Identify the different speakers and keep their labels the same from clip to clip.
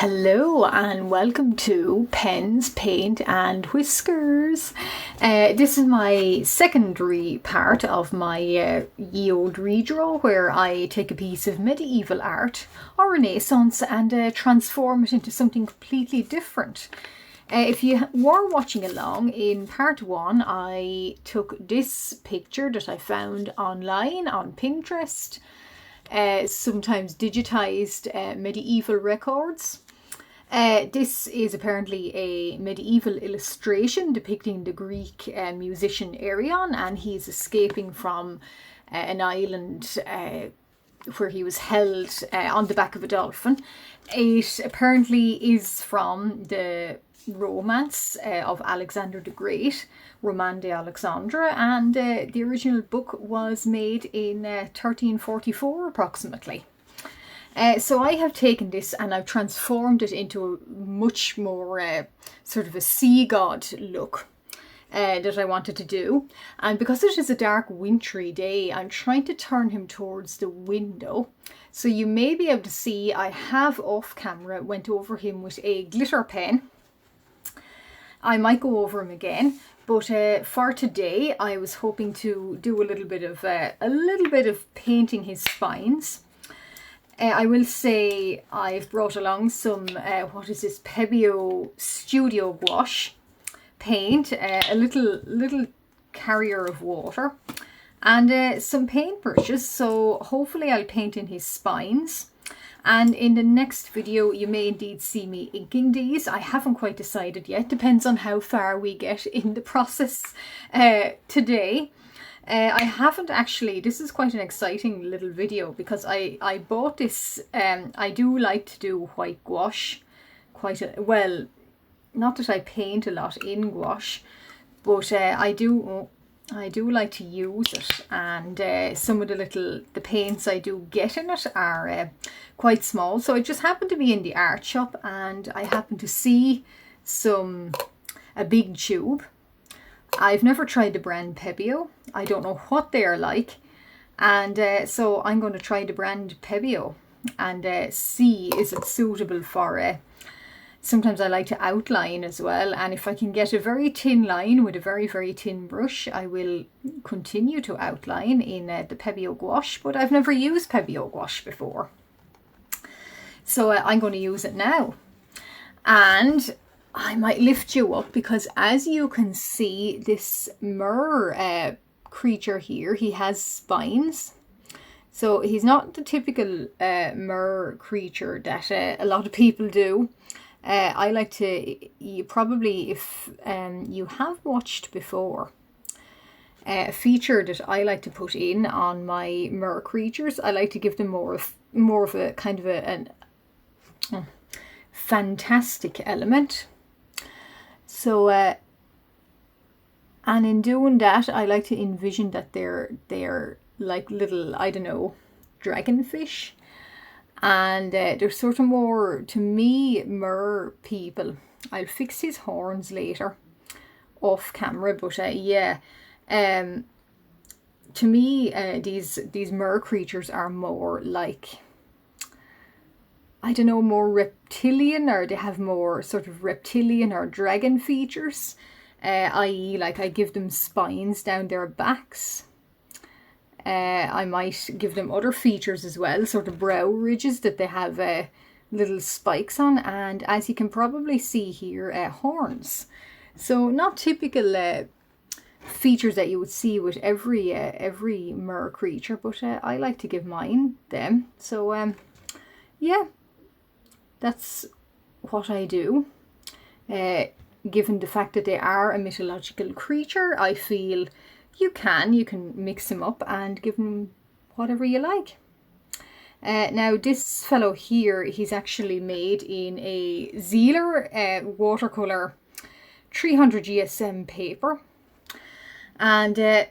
Speaker 1: Hello and welcome to Pens, Paint and Whiskers. This is my secondary part of my Ye Olde Redraw, where I take a piece of medieval art or Renaissance and transform it into something completely different. If you were watching along, in part one I took this picture that I found online on Pinterest, sometimes digitized medieval records. This is apparently a medieval illustration depicting the Greek musician Arion, and he's escaping from an island where he was held on the back of a dolphin. It apparently is from the romance of Alexander the Great, Roman de Alexandre, and the original book was made in 1344 approximately. So I have taken this and I've transformed it into a much more sort of a sea god look that I wanted to do. And because it is a dark wintry day, I'm trying to turn him towards the window. So you may be able to see I have off camera went over him with a glitter pen. I might go over him again, but for today I was hoping to do a little bit of painting his spines. I will say I've brought along some, what is this, Pebeo Studio Goauche paint, a little carrier of water, and some paintbrushes, so hopefully I'll paint in his spines. And in the next video you may indeed see me inking these. I haven't quite decided yet, depends on how far we get in the process today. I haven't actually, this is quite an exciting little video because I bought this, I do like to do white gouache, well, not that I paint a lot in gouache, but I do like to use it, and some of the paints I do get in it are quite small. So I just happened to be in the art shop and I happened to see a big tube. I've never tried the brand Pebeo. I don't know what they're like, and so I'm going to try the brand Pebeo and see is it suitable for sometimes I like to outline as well, and if I can get a very thin line with a very thin brush, I will continue to outline in the Pebeo Gouache, but I've never used Pebeo Gouache before, so I'm going to use it now. And I might lift you up because, as you can see, this mer creature here, he has spines. So he's not the typical mer creature that a lot of people do. I like to, probably if you have watched before, a feature that I like to put in on my mer creatures, I like to give them more of a kind of an fantastic element. So, and in doing that, I like to envision that they're like little, I don't know, dragonfish. And they're sort of more, to me, mer people. I'll fix his horns later off camera, but yeah. To me, these mer creatures are more like, I don't know, more reptilian, or they have more sort of reptilian or dragon features, i.e. like I give them spines down their backs. I might give them other features as well, sort of brow ridges that they have little spikes on, and as you can probably see here, horns. So not typical features that you would see with every mer creature, but I like to give mine them. So yeah. That's what I do. Given the fact that they are a mythological creature, I feel you can mix them up and give them whatever you like. Now this fellow here, he's actually made in a Zealer watercolor 300 GSM paper, and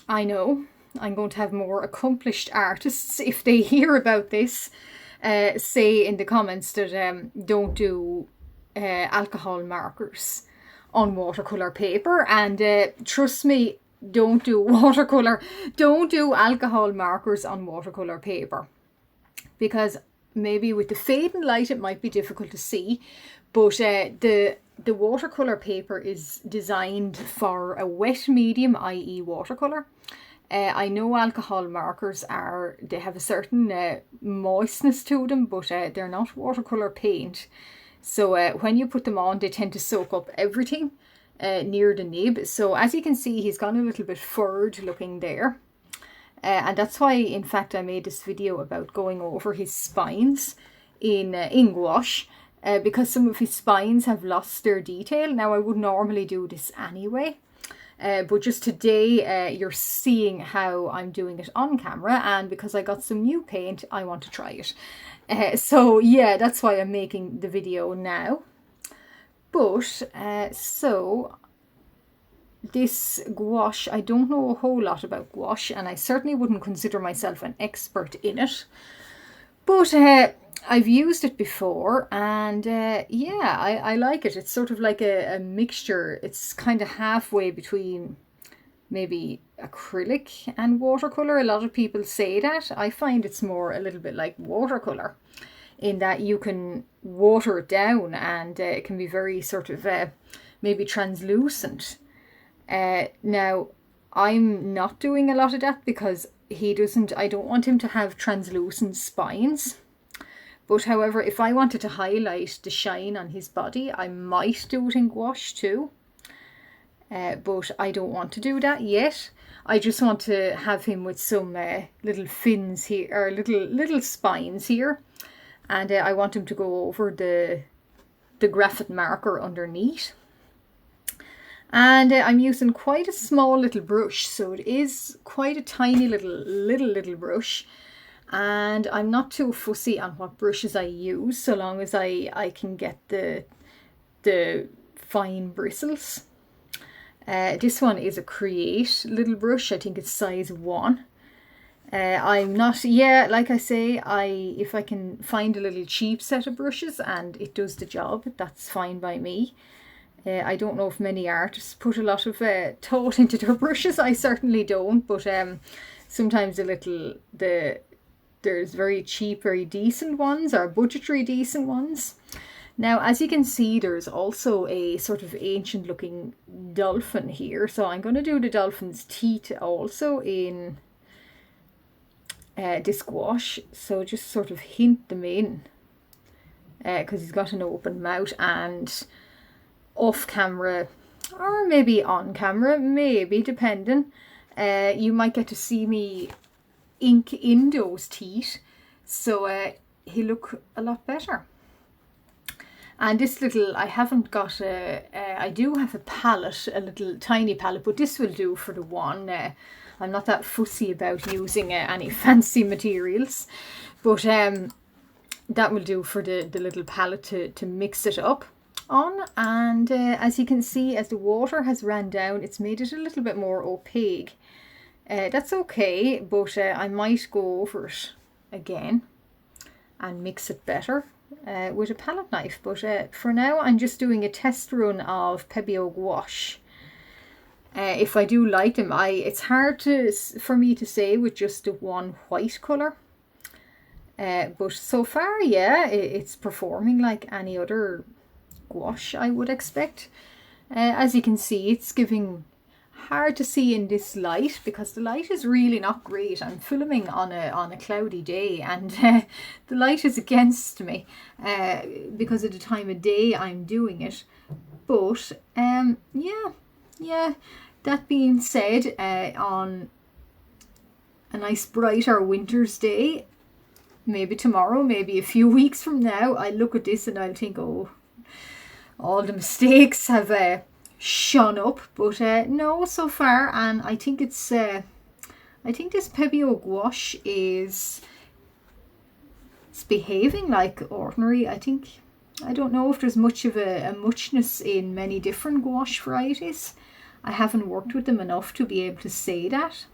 Speaker 1: I know I'm going to have more accomplished artists, if they hear about this, say in the comments that don't do alcohol markers on watercolor paper, and trust me, don't do alcohol markers on watercolor paper, because maybe with the fading light it might be difficult to see, but the watercolour paper is designed for a wet medium, i.e. watercolour. I know alcohol markers they have a certain moistness to them, but they're not watercolour paint. So when you put them on, they tend to soak up everything near the nib. So as you can see, he's gone a little bit furred looking there. And that's why, in fact, I made this video about going over his spines in gouache, because some of his spines have lost their detail. Now, I would normally do this anyway, but just today you're seeing how I'm doing it on camera, and because I got some new paint, I want to try it. So yeah, that's why I'm making the video now. But so this gouache, I don't know a whole lot about gouache, and I certainly wouldn't consider myself an expert in it, but I've used it before, and yeah, I like it. It's sort of like a mixture. It's kind of halfway between maybe acrylic and watercolour. A lot of people say that. I find it's more a little bit like watercolour, in that you can water it down, and it can be very sort of maybe translucent. Now, I'm not doing a lot of that because I don't want him to have translucent spines. But however, if I wanted to highlight the shine on his body, I might do it in gouache too. But I don't want to do that yet. I just want to have him with some little fins here, or little spines here. And I want him to go over the graphite marker underneath. And I'm using quite a small little brush, so it is quite a tiny little brush. And I'm not too fussy on what brushes I use, so long as I can get the fine bristles. This one is a Create little brush. I think it's size 1. I'm not, yeah, like I say, if I can find a little cheap set of brushes and it does the job, that's fine by me. I don't know if many artists put a lot of thought into their brushes. I certainly don't, but sometimes there's very cheap, very decent ones, or budgetary decent ones. Now, as you can see, there's also a sort of ancient looking dolphin here. So I'm going to do the dolphin's teeth also in this gouache. So just sort of hint them in, because he's got an open mouth, and off camera, or maybe on camera, maybe depending, you might get to see me ink in those teeth, so he look a lot better. And this little, I haven't got I do have a palette, a little tiny palette, but this will do for the one. I'm not that fussy about using any fancy materials, but that will do for the little palette to mix it up on. And as you can see, as the water has ran down, it's made it a little bit more opaque. That's okay, but I might go over it again and mix it better with a palette knife. But for now, I'm just doing a test run of Pebeo Gouache. If I do like them, it's hard for me to say with just the one white colour. But so far, yeah, it's performing like any other gouache I would expect. As you can see, it's giving, hard to see in this light because the light is really not great. I'm filming on a cloudy day, and the light is against me because of the time of day I'm doing it. But yeah, that being said, on a nice brighter winter's day, maybe tomorrow, maybe a few weeks from now, I look at this and I'll think, oh, all the mistakes have shone up. But no, so far, and I think it's I think this Pebeo gouache is behaving like ordinary. I don't know if there's much of a muchness in many different gouache varieties. I haven't worked with them enough to be able to say that.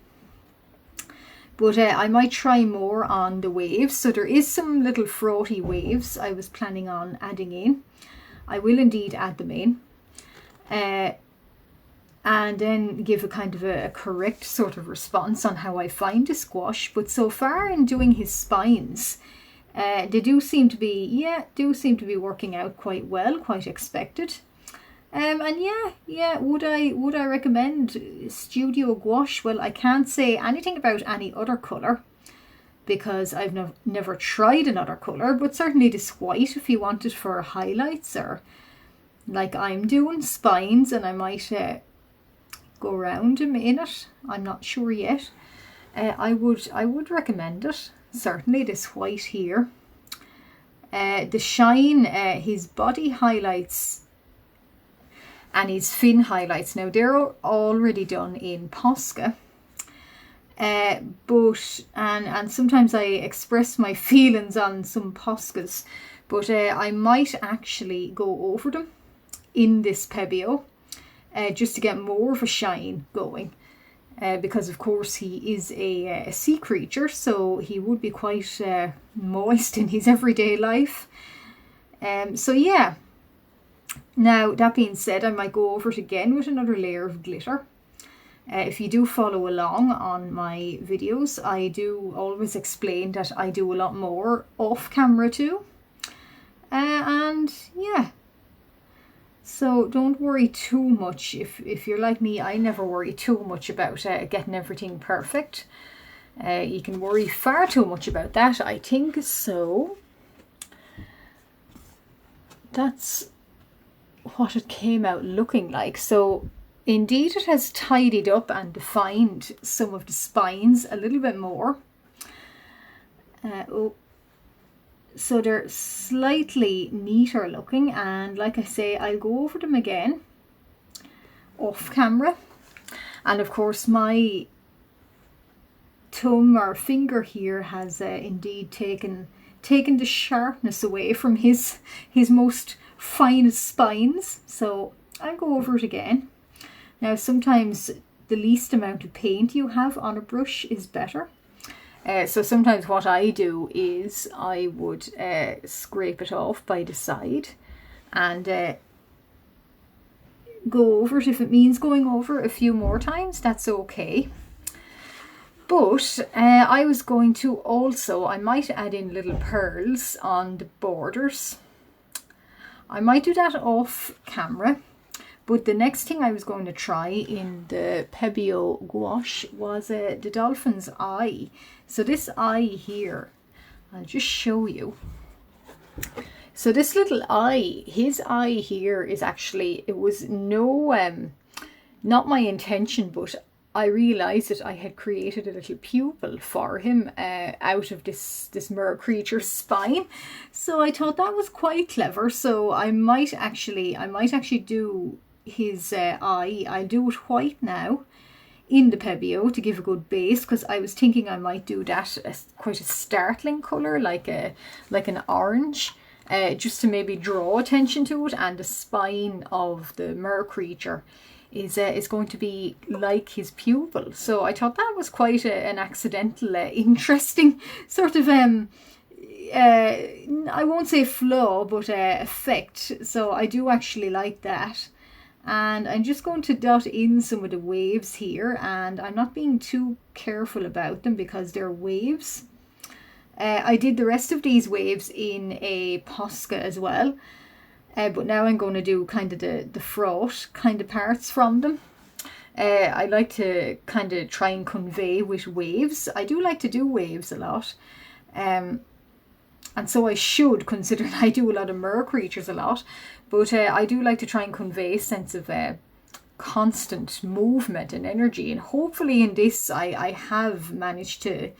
Speaker 1: But I might try more on the waves. So there is some little frothy waves I was planning on adding in. I will indeed add them in. And then give a kind of a correct sort of response on how I find this gouache. But so far in doing his spines, They do seem to be, yeah, working out quite well, quite expected. And yeah, would I recommend Studio Gouache? Well, I can't say anything about any other colour because I've never tried another colour, but certainly this white, if you want it for highlights or like I'm doing spines, and I might go around them in it. I'm not sure yet. I would recommend it. Certainly this white here. The shine, his body highlights and his fin highlights. Now they're already done in Posca. But sometimes I express my feelings on some Poscas, but I might actually go over them in this Pebeo just to get more of a shine going. Because of course he is a sea creature, so he would be quite moist in his everyday life. So yeah. Now that being said, I might go over it again with another layer of glitter. If you do follow along on my videos, I do always explain that I do a lot more off camera too. And yeah. So don't worry too much. If you're like me, I never worry too much about getting everything perfect. You can worry far too much about that, I think. So that's what it came out looking like. So indeed it has tidied up and defined some of the spines a little bit more. So they're slightly neater looking, and like I say, I'll go over them again off camera. And of course my thumb or finger here has indeed taken the sharpness away from his most finest spines. So I'll go over it again. Now sometimes the least amount of paint you have on a brush is better. So sometimes what I do is I would scrape it off by the side and go over it. If it means going over a few more times, that's okay. But I was going to also, I might add in little pearls on the borders. I might do that off camera. But the next thing I was going to try in the Pebeo Gouache was the dolphin's eye. So this eye here, I'll just show you. So this little eye, his eye here is actually, it was not my intention, but I realised that I had created a little pupil for him out of this mer creature's spine. So I thought that was quite clever. So I might actually do his eye. I'll do it white now in the Pebeo to give a good base, because I was thinking I might do that quite a startling colour, like an orange, just to maybe draw attention to it. And the spine of the mer creature is going to be like his pupil. So I thought that was quite an accidental, interesting sort of I won't say flaw, but effect. So I do actually like that. And I'm just going to dot in some of the waves here, and I'm not being too careful about them because they're waves. I did the rest of these waves in a Posca as well, but now I'm going to do kind of the fraught kind of parts from them. I like to kind of try and convey with waves. I do like to do waves a lot. And so I should, considering I do a lot of mer creatures a lot, but I do like to try and convey a sense of constant movement and energy, and hopefully in this I have managed to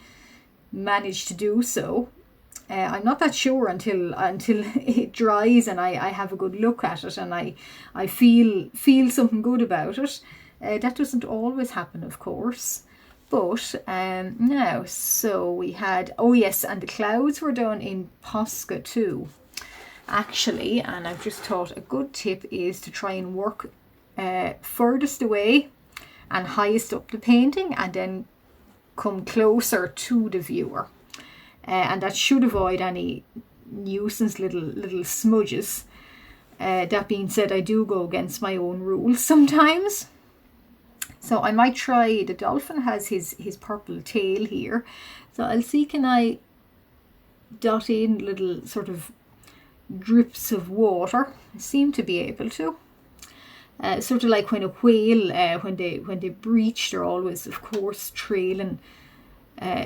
Speaker 1: do so. I'm not that sure until it dries and I have a good look at it and I feel something good about it. That doesn't always happen, of course. But now, so we had, oh yes, and the clouds were done in Posca too, actually. And I've just thought a good tip is to try and work furthest away and highest up the painting, and then come closer to the viewer. And that should avoid any nuisance little smudges. That being said, I do go against my own rules sometimes. So I might try, the dolphin has his purple tail here. So I'll see, can I dot in little sort of drips of water. I seem to be able to. Sort of like when a whale, when they breach, they're always, of course, trailing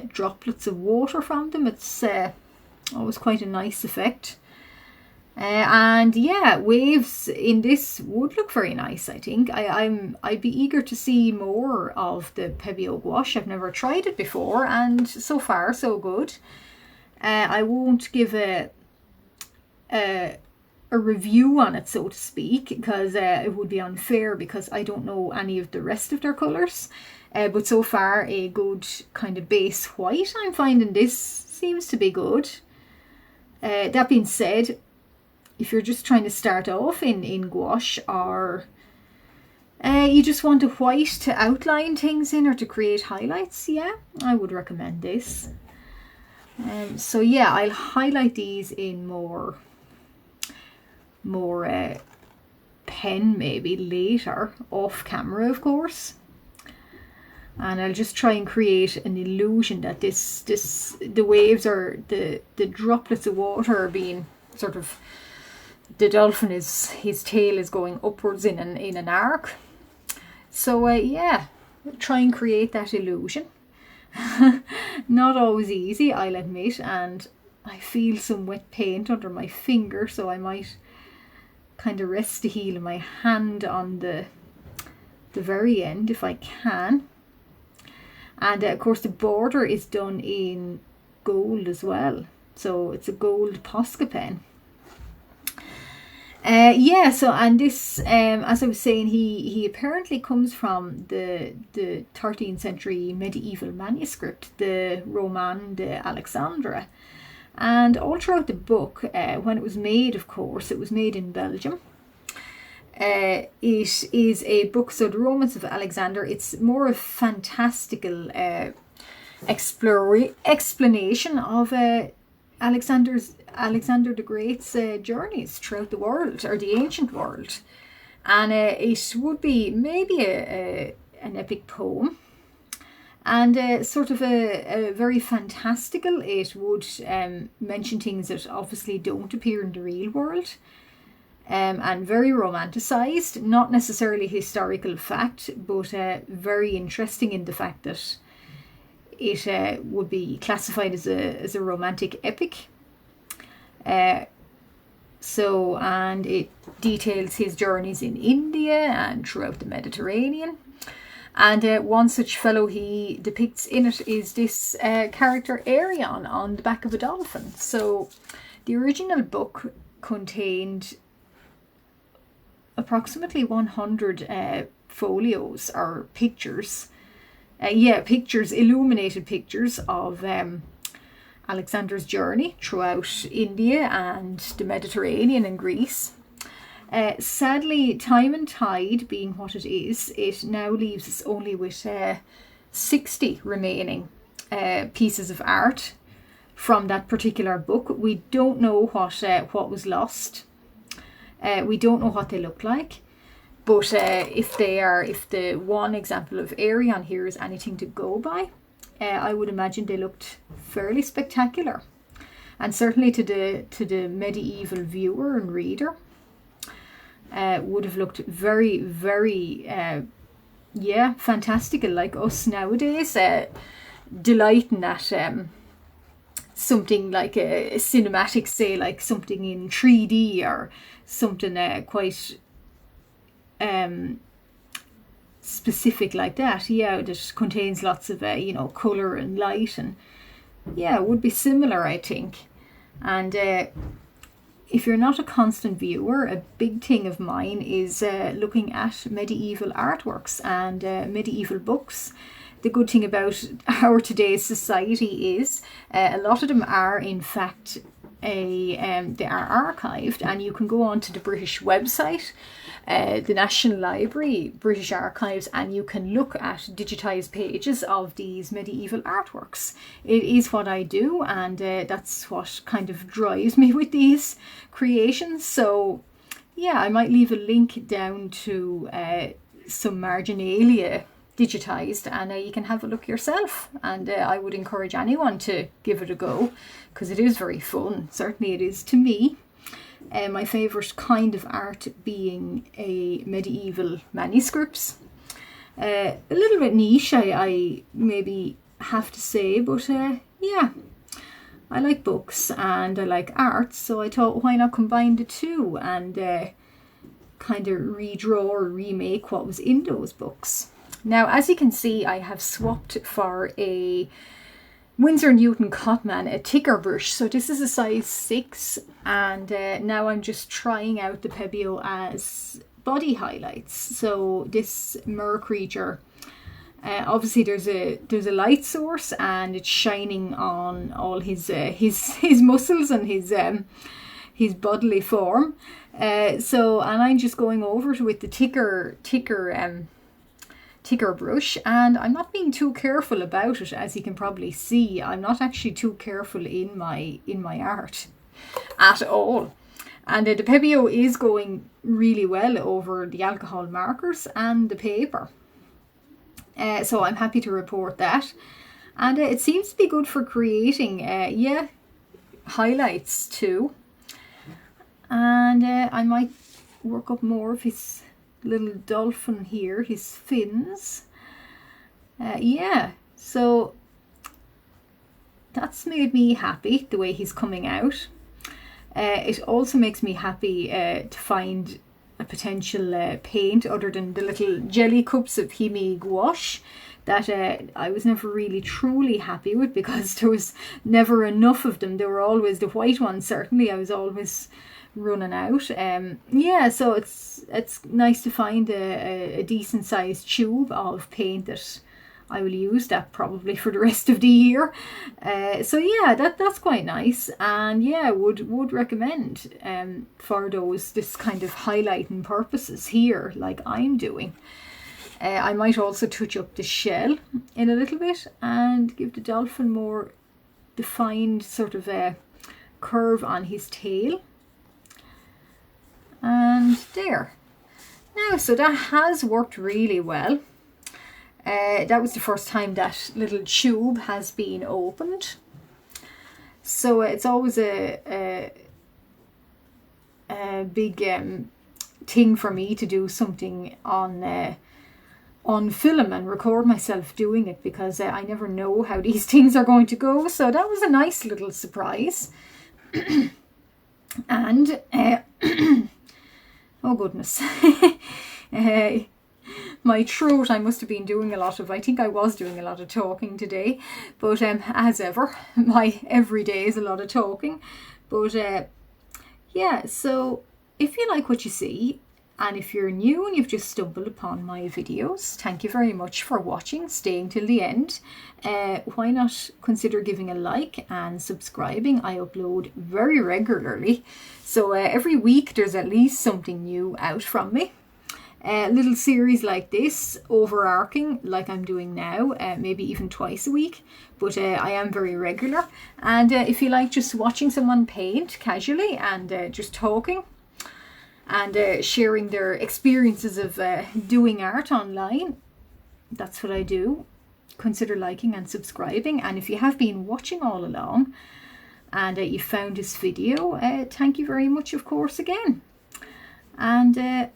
Speaker 1: droplets of water from them. It's always quite a nice effect. And yeah, waves in this would look very nice, I think. I'd be eager to see more of the Pebeo gouache. I've never tried it before, and so far so good. I won't give a review on it, so to speak, because it would be unfair, because I don't know any of the rest of their colours. But so far, a good kind of base white. I'm finding this seems to be good. That being said, if you're just trying to start off in gouache, or you just want a white to outline things in or to create highlights, yeah, I would recommend this. So yeah, I'll highlight these in more pen maybe later, off camera of course. And I'll just try and create an illusion that the waves are, the droplets of water are being sort of, the dolphin is, his tail is going upwards in an arc. So yeah, try and create that illusion. Not always easy, I'll admit, and I feel some wet paint under my finger, so I might kind of rest the heel of my hand on the very end if I can. And of course the border is done in gold as well, so it's a gold Posca pen. Yeah, so, and this, as I was saying, he apparently comes from the 13th century medieval manuscript, the Roman de Alexandra. And all throughout the book, when it was made, of course, it was made in Belgium. It is a book, so the Romans of Alexander, it's more a fantastical explanation of Alexander the Great's journeys throughout the world, or the ancient world. And it would be maybe an epic poem, and sort of a very fantastical. It would mention things that obviously don't appear in the real world. And very romanticized, not necessarily historical fact, but very interesting in the fact that it would be classified as a romantic epic. So, and it details his journeys in India and throughout the Mediterranean. And one such fellow he depicts in it is this character Arion on the back of a dolphin. So the original book contained approximately 100 folios or pictures. Pictures, illuminated pictures of Alexander's journey throughout India and the Mediterranean and Greece. Sadly, time and tide being what it is, it now leaves us only with 60 remaining pieces of art from that particular book. We don't know what was lost. We don't know what they look like, but if the one example of Arion here is anything to go by, I would imagine they looked fairly spectacular, and certainly to the medieval viewer and reader, would have looked very, very fantastical, like us nowadays, delighting at something like a cinematic, say like something in 3D or something quite specific like that, that contains lots of colour and light, and it would be similar, I think. And if you're not a constant viewer, a big thing of mine is looking at medieval artworks and medieval books. The good thing about our today's society is a lot of them are in fact they are archived, and you can go on to the British website, the National Library, British Archives, and you can look at digitised pages of these medieval artworks. It is what I do, and that's what kind of drives me with these creations. So I might leave a link down to some marginalia digitized, and you can have a look yourself, and I would encourage anyone to give it a go because it is very fun. Certainly it is to me. My favourite kind of art being a medieval manuscripts. A little bit niche, I maybe have to say, but yeah, I like books and I like art, so I thought why not combine the two and kind of redraw or remake what was in those books. Now, as you can see, I have swapped for a Winsor & Newton Cotman, a thicker brush. So this is a size 6, and now I'm just trying out the Pebeo as body highlights. So this mer creature, obviously there's a light source, and it's shining on all his muscles and his bodily form. And I'm just going over it with the thicker brush, and I'm not being too careful about it. As you can probably see, I'm not actually too careful in my art at all. And the Pebeo is going really well over the alcohol markers and the paper. So I'm happy to report that. And it seems to be good for creating highlights too. And I might work up more of his little dolphin here, his fins. Yeah, so that's made me happy, the way he's coming out. It also makes me happy to find a potential paint other than the little jelly cups of Ye Gouache that I was never really truly happy with, because there was never enough of them. There were always the white ones, certainly. I was always running out. Yeah, so it's nice to find a decent sized tube of paint that I will use that probably for the rest of the year. So yeah, that's quite nice, and yeah, would recommend for this kind of highlighting purposes here, like I'm doing. I might also touch up the shell in a little bit and give the dolphin more defined sort of a curve on his tail. And there. Now, so that has worked really well. That was the first time that little tube has been opened. So it's always a big thing for me to do something on film and record myself doing it, because I never know how these things are going to go. So that was a nice little surprise. And oh goodness. My throat, I must have been doing I think I was doing a lot of talking today, but as ever, my everyday is a lot of talking. But yeah, so if you like what you see, and if you're new and you've just stumbled upon my videos, thank you very much for watching, staying till the end. Why not consider giving a like and subscribing? I upload very regularly, so every week there's at least something new out from me. Little series like this, overarching, like I'm doing now, maybe even twice a week, but I am very regular. And if you like just watching someone paint casually and just talking and sharing their experiences of doing art online, that's what I do. Consider liking and subscribing. And if you have been watching all along and you found this video, thank you very much, of course, again. And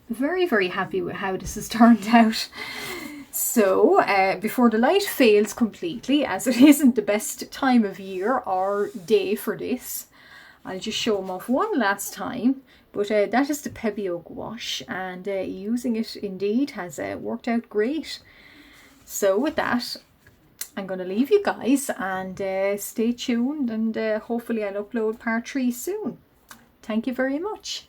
Speaker 1: very, very happy with how this has turned out. So before the light fails completely, as it isn't the best time of year or day for this, I'll just show them off one last time. But that is the Pebeo Gouache, and using it indeed has worked out great. So with that, I'm going to leave you guys, and stay tuned, and hopefully I'll upload part 3 soon. Thank you very much.